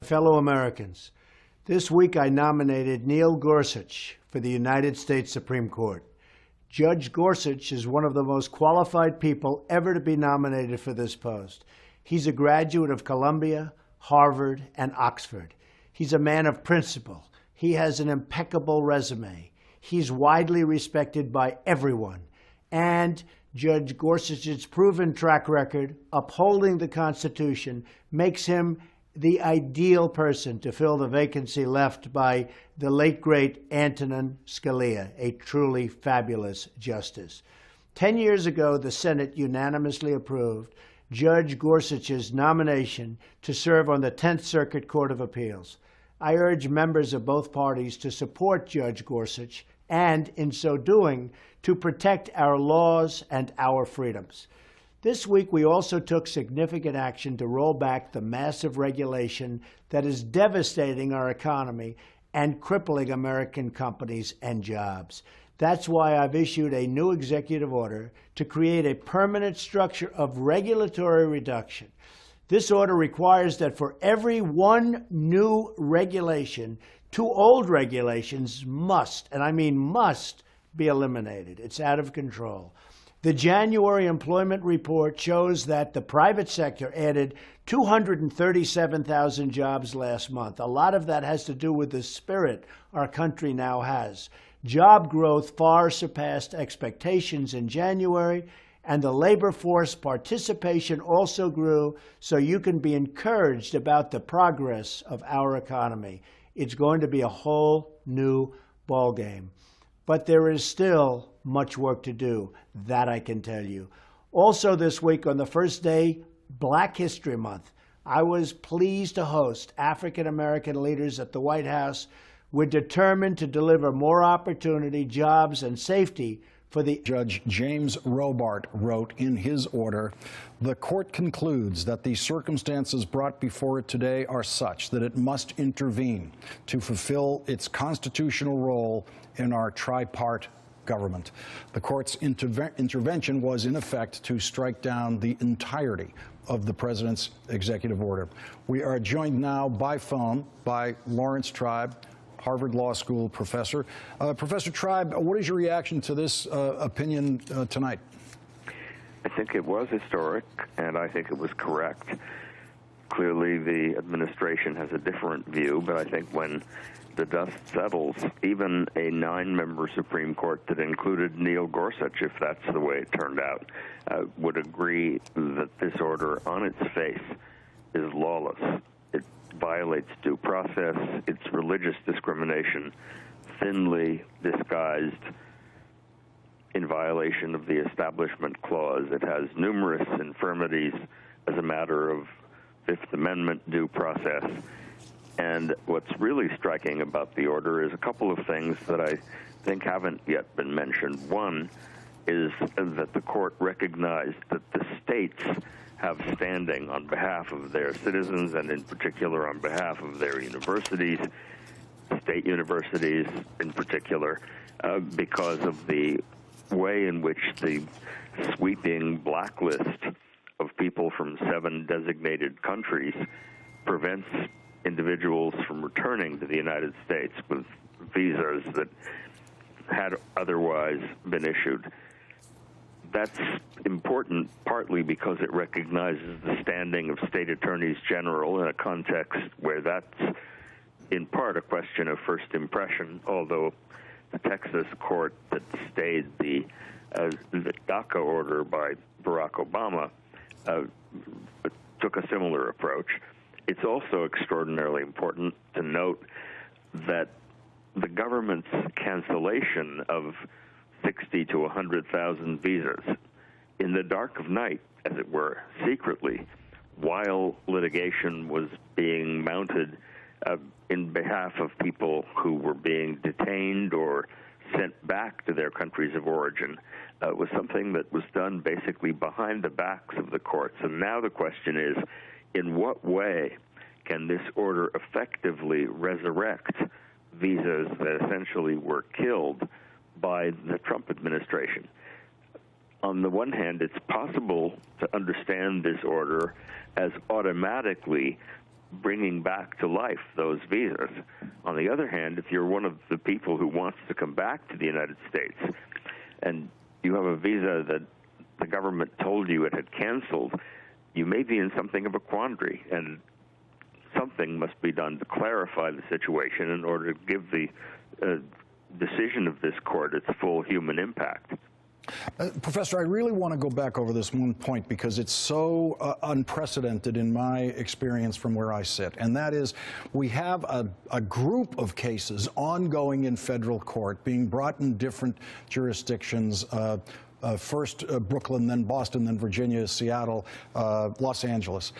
Fellow Americans, this week I nominated Neil Gorsuch for the United States Supreme Court. Judge Gorsuch is one of the most qualified people ever to be nominated for this post. He's a graduate of Columbia, Harvard, and Oxford. He's a man of principle. He has an impeccable resume. He's widely respected by everyone. And Judge Gorsuch's proven track record upholding the Constitution makes him the ideal person to fill the vacancy left by the late, great Antonin Scalia, a truly fabulous justice. 10 years ago, the Senate unanimously approved Judge Gorsuch's nomination to serve on the 10th Circuit Court of Appeals. I urge members of both parties to support Judge Gorsuch and, in so doing, to protect our laws and our freedoms. This week, we also took significant action to roll back the massive regulation that is devastating our economy and crippling American companies and jobs. That's why I've issued a new executive order to create a permanent structure of regulatory reduction. This order requires that for every one new regulation, 2 old regulations must, and I mean must, be eliminated. It's out of control. The January employment report shows that the private sector added 237,000 jobs last month. A lot of that has to do with the spirit our country now has. Job growth far surpassed expectations in January, and the labor force participation also grew, so you can be encouraged about the progress of our economy. It's going to be a whole new ballgame. But there is still much work to do, that I can tell you. Also this week, on the first day, Black History Month, I was pleased to host African American leaders at the White House. We're determined to deliver more opportunity, jobs, and safety for the... Judge James Robart wrote in his order, "The court concludes that the circumstances brought before it today are such that it must intervene to fulfill its constitutional role in our tripart government." The court's intervention was, in effect, to strike down the entirety of the president's executive order. We are joined now by phone by Laurence Tribe, Harvard Law School professor. Professor Tribe, what is your reaction to this opinion tonight? I think it was historic, and I think it was correct. Clearly, the administration has a different view, but I think when the dust settles, even a 9-member Supreme Court that included Neil Gorsuch, if that's the way it turned out, would agree that this order on its face is lawless. It violates due process. It's religious discrimination, thinly disguised in violation of the Establishment Clause. It has numerous infirmities as a matter of Fifth Amendment due process. And what's really striking about the order is a couple of things that I think haven't yet been mentioned. One is that the court recognized that the states have standing on behalf of their citizens, and in particular on behalf of their universities, state universities in particular, because of the way in which the sweeping blacklist of people from 7 designated countries prevents individuals from returning to the United States with visas that had otherwise been issued. That's important partly because it recognizes the standing of state attorneys general in a context where that's in part a question of first impression, although the Texas court that stayed the DACA order by Barack Obama took a similar approach. It's also extraordinarily important to note that the government's cancellation of 60 to 100,000 visas in the dark of night, as it were, secretly, while litigation was being mounted in behalf of people who were being detained or sent back to their countries of origin, was something that was done basically behind the backs of the courts. And now the question is, in what way can this order effectively resurrect visas that essentially were killed by the Trump administration? On the one hand, it's possible to understand this order as automatically bringing back to life those visas. On the other hand, if you're one of the people who wants to come back to the United States and you have a visa that the government told you it had canceled, you may be in something of a quandary, and something must be done to clarify the situation in order to give the decision of this court its full human impact. Professor, I really want to go back over this one point because it's so unprecedented in my experience from where I sit, and that is we have a group of cases ongoing in federal court being brought in different jurisdictions, first Brooklyn, then Boston, then Virginia, Seattle, Los Angeles.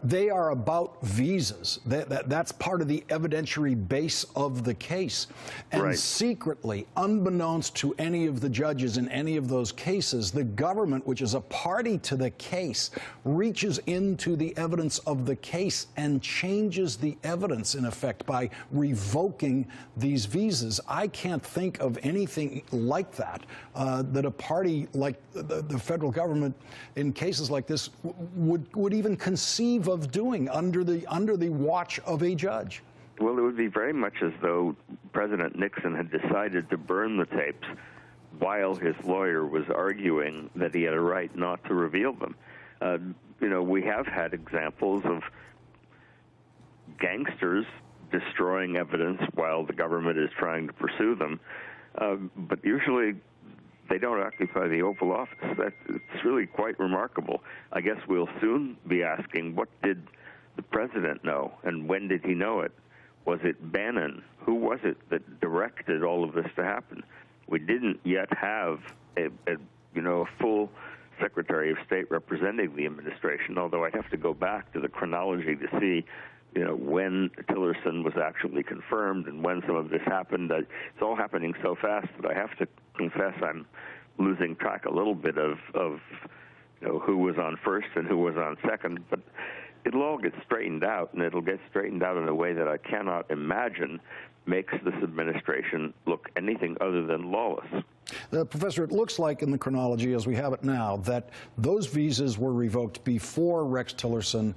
They are about visas. That's part of the evidentiary base of the case. And right. Secretly, unbeknownst to any of the judges in any of those cases, the government, which is a party to the case, reaches into the evidence of the case and changes the evidence, in effect, by revoking these visas. I can't think of anything like that, that a party like the federal government in cases like this would even conceive of doing under the watch of a judge. Well, it would be very much as though President Nixon had decided to burn the tapes while his lawyer was arguing that he had a right not to reveal them. You know, we have had examples of gangsters destroying evidence while the government is trying to pursue them, but usually they don't occupy the Oval Office. It's really quite remarkable. I guess we'll soon be asking, what did the president know, and when did he know it? Was it Bannon? Who was it that directed all of this to happen? We didn't yet have a full Secretary of State representing the administration, although I'd have to go back to the chronology to see when Tillerson was actually confirmed and when some of this happened. It's all happening so fast that I have to confess I'm losing track a little bit of who was on first and who was on second. But it'll all get straightened out, and it'll get straightened out in a way that I cannot imagine makes this administration look anything other than lawless. Professor, it looks like in the chronology as we have it now that those visas were revoked before Rex Tillerson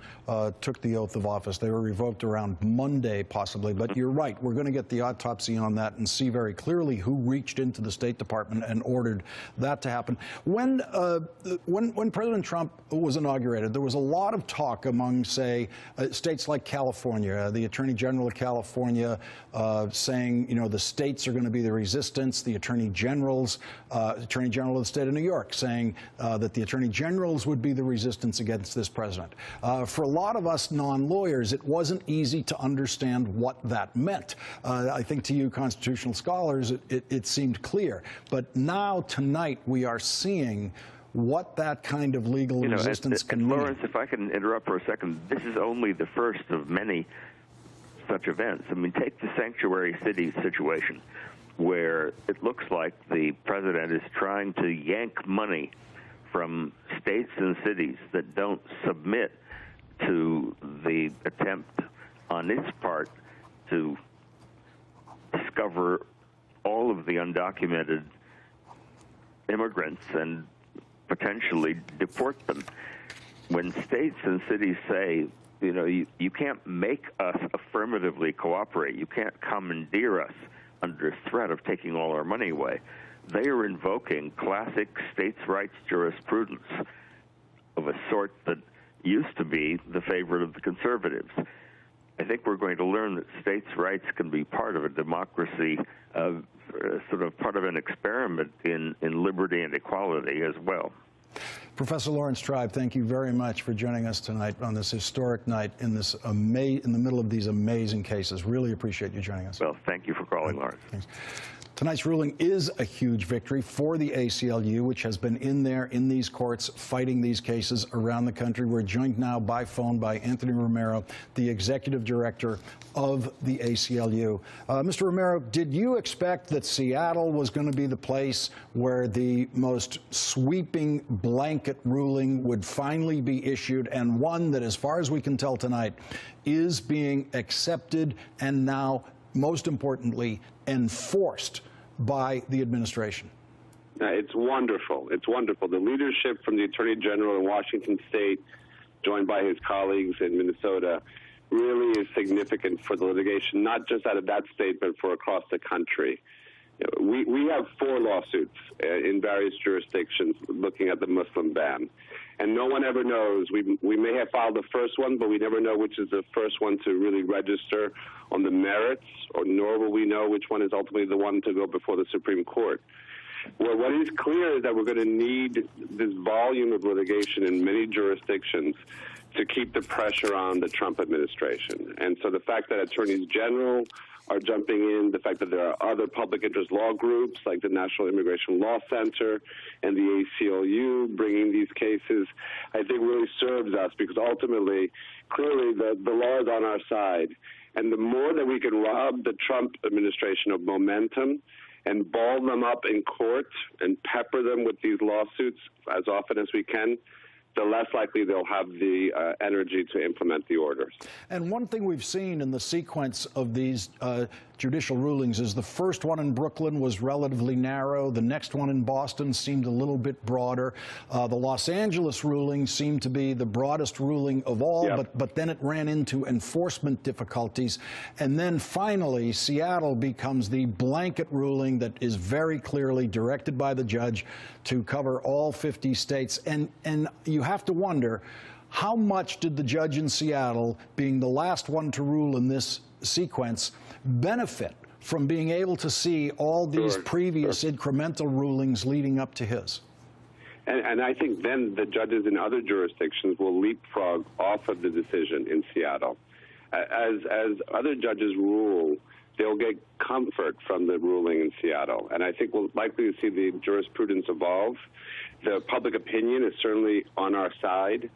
took the oath of office. They were revoked around Monday, possibly. But you're right. We're going to get the autopsy on that and see very clearly who reached into the State Department and ordered that to happen. When President Trump was inaugurated, there was a lot of talk among, say, states like California, the Attorney General of California saying, the states are going to be the resistance, the Attorney General of the state of New York saying that the attorney generals would be the resistance against this president. For a lot of us non-lawyers, it wasn't easy to understand what that meant. I think to you constitutional scholars, it seemed clear. But now, tonight, we are seeing what that kind of legal resistance can mean. Lawrence, if I can interrupt for a second, this is only the first of many such events. I mean, take the sanctuary city situation, where it looks like the president is trying to yank money from states and cities that don't submit to the attempt on its part to discover all of the undocumented immigrants and potentially deport them. When states and cities say, you can't make us affirmatively cooperate, you can't commandeer us under threat of taking all our money away, they are invoking classic states' rights jurisprudence of a sort that used to be the favorite of the conservatives. I think we're going to learn that states' rights can be part of a democracy, sort of part of an experiment in liberty and equality as well. Professor Laurence Tribe, thank you very much for joining us tonight on this historic night in the middle of these amazing cases. Really appreciate you joining us. Well, thank you for calling, Lawrence. Thanks. Tonight's ruling is a huge victory for the ACLU, which has been in these courts fighting these cases around the country. We're joined now by phone by Anthony Romero, the executive director of the ACLU. Mr. Romero, did you expect that Seattle was going to be the place where the most sweeping blanket ruling would finally be issued, and one that, as far as we can tell tonight, is being accepted and now, most importantly, enforced by the administration? It's wonderful. It's wonderful. The leadership from the Attorney General in Washington State, joined by his colleagues in Minnesota, really is significant for the litigation, not just out of that state, but for across the country. We have 4 lawsuits in various jurisdictions looking at the Muslim ban. And no one ever knows. We may have filed the first one, but we never know which is the first one to really register on the merits, or nor will we know which one is ultimately the one to go before the Supreme Court. Well, what is clear is that we're going to need this volume of litigation in many jurisdictions to keep the pressure on the Trump administration. And so the fact that attorneys general are jumping in, the fact that there are other public interest law groups like the National Immigration Law Center and the ACLU bringing these cases, I think really serves us, because ultimately, clearly the law is on our side. And the more that we can rob the Trump administration of momentum and ball them up in court and pepper them with these lawsuits as often as we can, the less likely they'll have the energy to implement the orders. And one thing we've seen in the sequence of these judicial rulings is the first one in Brooklyn was relatively narrow. The next one in Boston seemed a little bit broader. The Los Angeles ruling seemed to be the broadest ruling of all, Yep. but then it ran into enforcement difficulties. And then finally, Seattle becomes the blanket ruling that is very clearly directed by the judge to cover all 50 states. And you have to wonder, how much did the judge in Seattle, being the last one to rule in this sequence, benefit from being able to see all these previous incremental rulings leading up to his? And I think then the judges in other jurisdictions will leapfrog off of the decision in Seattle. As other judges rule, they'll get comfort from the ruling in Seattle. And I think we'll likely to see the jurisprudence evolve. The public opinion is certainly on our side.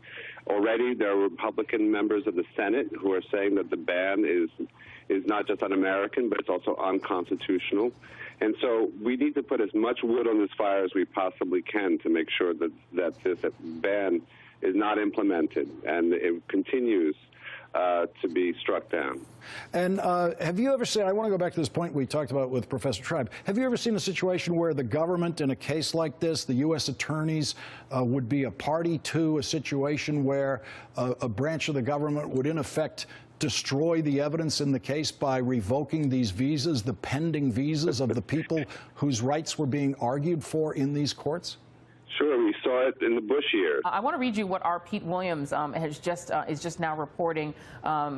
Already there are Republican members of the Senate who are saying that the ban is not just un-American, but it's also unconstitutional. And so we need to put as much wood on this fire as we possibly can to make sure that this ban is not implemented and it continues to be struck down. And have you ever seen, I want to go back to this point we talked about with Professor Tribe, have you ever seen a situation where the government in a case like this, the U.S. attorneys, would be a party to a situation where a branch of the government would in effect destroy the evidence in the case by revoking these visas, the pending visas of the people whose rights were being argued for in these courts? Sure, we saw it in the Bush years. I want to read you what our Pete Williams is just now reporting.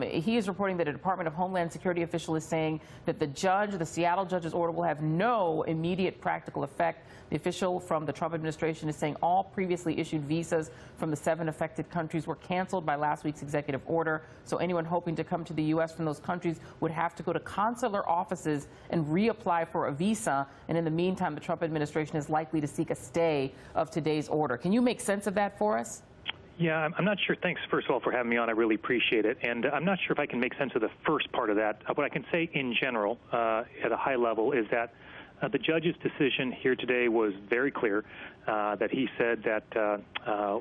He is reporting that a Department of Homeland Security official is saying that the Seattle judge's order will have no immediate practical effect. The official from the Trump administration is saying all previously issued visas from the 7 affected countries were canceled by last week's executive order. So anyone hoping to come to the U.S. from those countries would have to go to consular offices and reapply for a visa. And in the meantime, the Trump administration is likely to seek a stay of today's order. Can you make sense of that for us? Yeah, I'm not sure. Thanks, first of all, for having me on. I really appreciate it. And I'm not sure if I can make sense of the first part of that. What I can say in general, at a high level, is that the judge's decision here today was very clear, that he said that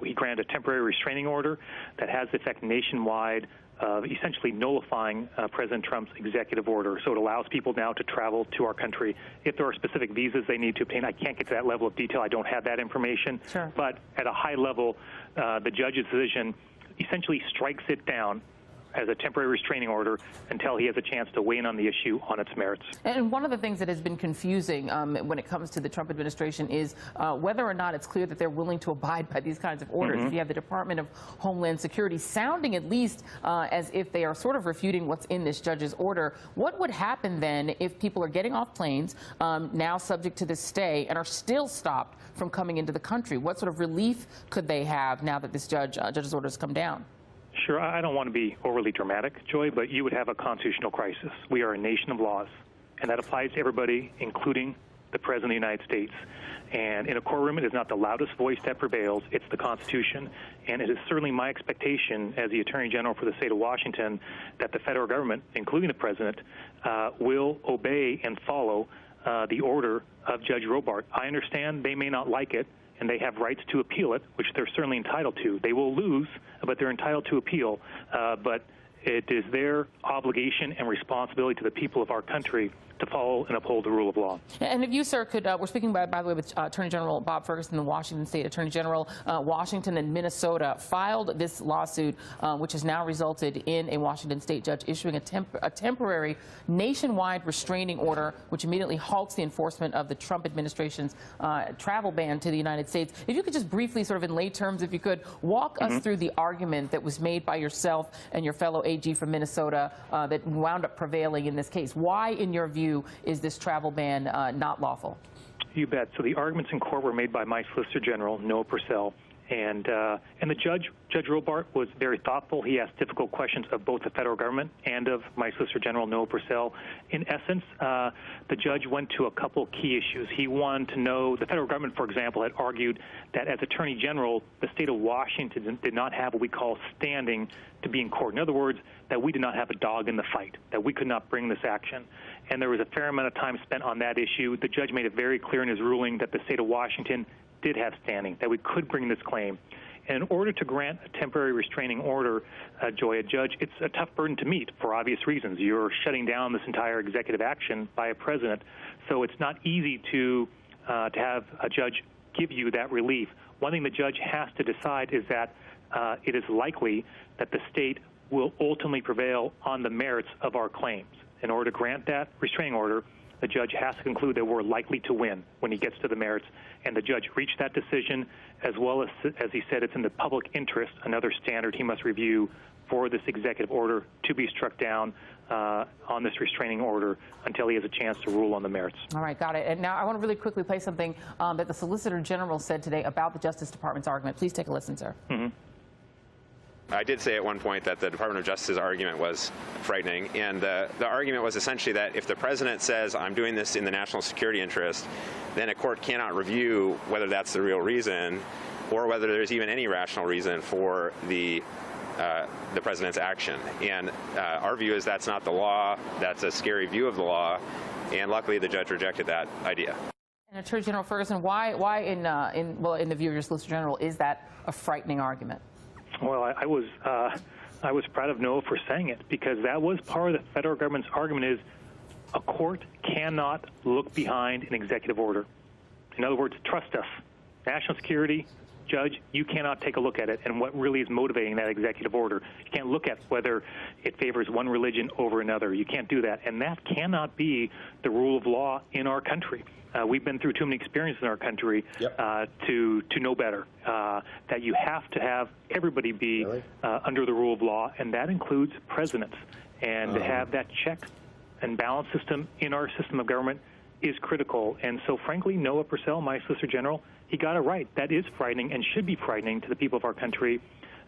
he granted a temporary restraining order that has effect nationwide, essentially nullifying President Trump's executive order. So it allows people now to travel to our country if there are specific visas they need to obtain. I can't get to that level of detail. I don't have that information. Sure. But at a high level, the judge's decision essentially strikes it down as a temporary restraining order until he has a chance to weigh in on the issue on its merits. And one of the things that has been confusing when it comes to the Trump administration is whether or not it's clear that they're willing to abide by these kinds of orders. If you have the Department of Homeland Security sounding at least as if they are sort of refuting what's in this judge's order, what would happen then if people are getting off planes now subject to this stay and are still stopped from coming into the country? What sort of relief could they have now that this judge's order has come down? Sure, I don't want to be overly dramatic, Joy, but you would have a constitutional crisis. We are a nation of laws, and that applies to everybody, including the President of the United States. And in a courtroom, it is not the loudest voice that prevails, it's the Constitution. And it is certainly my expectation as the Attorney General for the state of Washington that the federal government, including the President, will obey and follow the order of Judge Robart. I understand they may not like it, and they have rights to appeal it, which they're certainly entitled to. They will lose, but they're entitled to appeal. But It is their obligation and responsibility to the people of our country to follow and uphold the rule of law. And if you, sir, could, we're speaking, by the way, with Attorney General Bob Ferguson, the Washington State Attorney General. Washington and Minnesota filed this lawsuit, which has now resulted in a Washington State judge issuing a temporary nationwide restraining order, which immediately halts the enforcement of the Trump administration's travel ban to the United States. If you could just briefly, sort of in lay terms, if you could, walk us through the argument that was made by yourself and your fellow AG from Minnesota that wound up prevailing in this case. Why, in your view, is this travel ban not lawful? You bet. So the arguments in court were made by my Solicitor General, Noah Purcell, and the Judge Robart, was very thoughtful. He asked difficult questions of both the federal government and of my Solicitor General, Noah Purcell. In essence, the judge went to a couple key issues. He wanted to know, the federal government, for example, had argued that as Attorney General, the state of Washington did not have what we call standing to be in court. In other words, that we did not have a dog in the fight, that we could not bring this action. And there was a fair amount of time spent on that issue. The judge made it very clear in his ruling that the state of Washington did have standing, that we could bring this claim. And in order to grant a temporary restraining order, Joy, a judge, it's a tough burden to meet for obvious reasons. You're shutting down this entire executive action by a president, so it's not easy to have a judge give you that relief. One thing the judge has to decide is that it is likely that the state will ultimately prevail on the merits of our claims. In order to grant that restraining order, the judge has to conclude that we're likely to win when he gets to the merits, and the judge reached that decision, as well as he said, it's in the public interest, another standard he must review for this executive order to be struck down on this restraining order until he has a chance to rule on the merits. All right, got it. And now I want to really quickly play something that the Solicitor General said today about the Justice Department's argument. Please take a listen, sir. I did say at one point that the Department of Justice's argument was frightening, and the argument was essentially that if the president says, I'm doing this in the national security interest, then a court cannot review whether that's the real reason or whether there's even any rational reason for the president's action. And our view is that's not the law. That's a scary view of the law, and luckily the judge rejected that idea. And Attorney General Ferguson, why in the view of your Solicitor General, is that a frightening argument? Well, I was proud of Noah for saying it, because that was part of the federal government's argument is a court cannot look behind an executive order. In other words, trust us. National security, judge, you cannot take a look at it and what really is motivating that executive order. You can't look at whether it favors one religion over another. You can't do that. And that cannot be the rule of law in our country. We've been through too many experiences in our country to know better, that you have to have everybody be under the rule of law, and that includes presidents. And to have that check and balance system in our system of government is critical. And so, frankly, Noah Purcell, my Solicitor General, he got it right. That is frightening and should be frightening to the people of our country,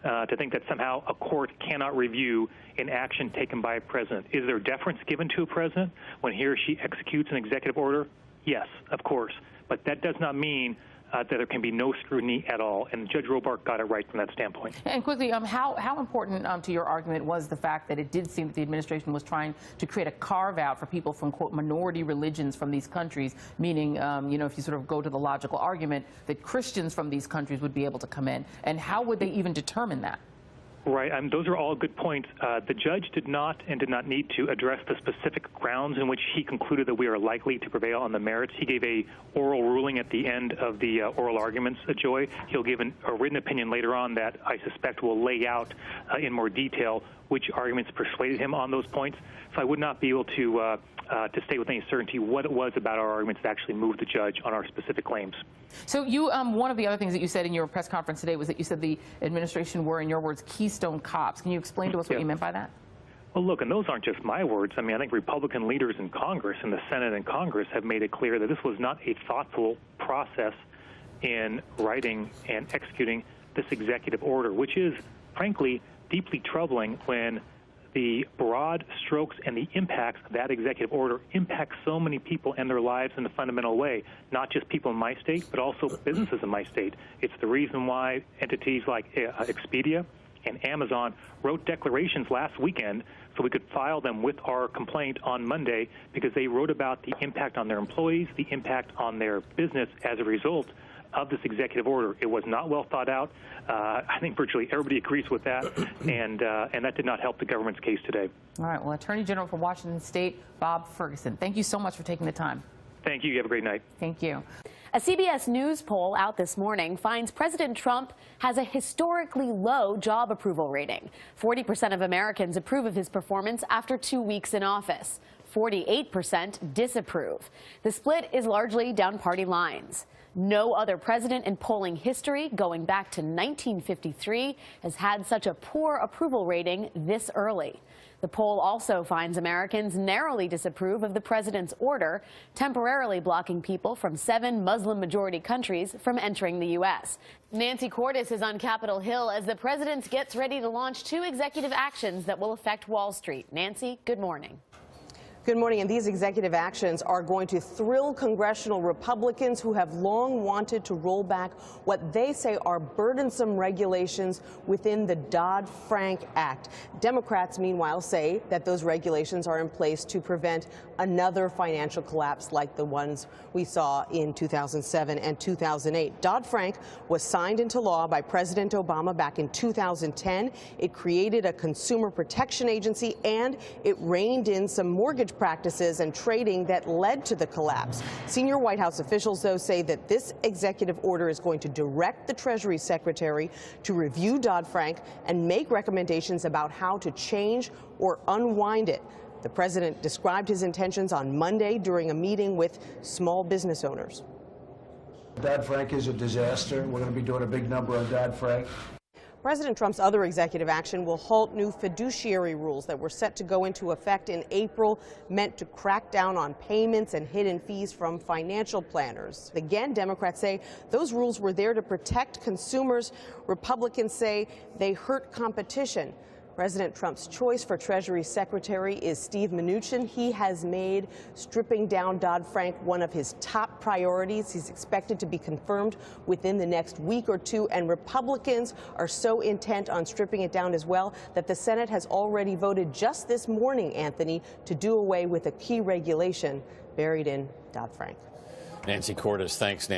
to think that somehow a court cannot review an action taken by a president. Is there deference given to a president when he or she executes an executive order? Yes, of course, but that does not mean that there can be no scrutiny at all, and Judge Robart got it right from that standpoint. And quickly, how important to your argument was the fact that it did seem that the administration was trying to create a carve-out for people from, quote, minority religions from these countries, meaning, you know, if you sort of go to the logical argument that Christians from these countries would be able to come in, and how would they even determine that? Right. Those are all good points. The judge did not need to address the specific grounds in which he concluded that we are likely to prevail on the merits. He gave a oral ruling at the end of the oral arguments, Joy. He'll give a written opinion later on that I suspect will lay out in more detail which arguments persuaded him on those points. So I would not be able to state with any certainty what it was about our arguments that actually moved the judge on our specific claims. So you, one of the other things that you said in your press conference today was that you said the administration were, in your words, Keystone Cops. Can you explain to us what you meant by that? Well, look, and those aren't just my words. I mean, I think Republican leaders in Congress, in the Senate and Congress, have made it clear that this was not a thoughtful process in writing and executing this executive order, which is, frankly, deeply troubling when the broad strokes and the impacts of that executive order impact so many people and their lives in a fundamental way, not just people in my state, but also businesses in my state. It's the reason why entities like Expedia and Amazon wrote declarations last weekend so we could file them with our complaint on Monday, because they wrote about the impact on their employees, the impact on their business as a result of this executive order. It was not well thought out. I think virtually everybody agrees with that, and that did not help the government's case today. All right. Well, Attorney General for Washington State, Bob Ferguson, thank you so much for taking the time. Thank you. You have a great night. Thank you. A CBS News poll out this morning finds President Trump has a historically low job approval rating. 40% of Americans approve of his performance after 2 weeks in office. 48% disapprove. The split is largely down party lines. No other president in polling history, going back to 1953, has had such a poor approval rating this early. The poll also finds Americans narrowly disapprove of the president's order, temporarily blocking people from 7 Muslim-majority countries from entering the U.S. Nancy Cordes is on Capitol Hill as the president gets ready to launch 2 executive actions that will affect Wall Street. Nancy, good morning. Good morning, and these executive actions are going to thrill congressional Republicans who have long wanted to roll back what they say are burdensome regulations within the Dodd-Frank Act. Democrats, meanwhile, say that those regulations are in place to prevent another financial collapse like the ones we saw in 2007 and 2008. Dodd-Frank was signed into law by President Obama back in 2010. It created a consumer protection agency, and it reined in some mortgage practices and trading that led to the collapse. Senior White House officials, though, say that this executive order is going to direct the Treasury Secretary to review Dodd-Frank and make recommendations about how to change or unwind it. The president described his intentions on Monday during a meeting with small business owners. Dodd-Frank is a disaster. We're going to be doing a big number on Dodd-Frank. President Trump's other executive action will halt new fiduciary rules that were set to go into effect in April, meant to crack down on payments and hidden fees from financial planners. Again, Democrats say those rules were there to protect consumers. Republicans say they hurt competition. President Trump's choice for Treasury Secretary is Steve Mnuchin. He has made stripping down Dodd-Frank one of his top priorities. He's expected to be confirmed within the next week or two, and Republicans are so intent on stripping it down as well that the Senate has already voted just this morning, Anthony, to do away with a key regulation buried in Dodd-Frank. Nancy Cordes, thanks, Nancy.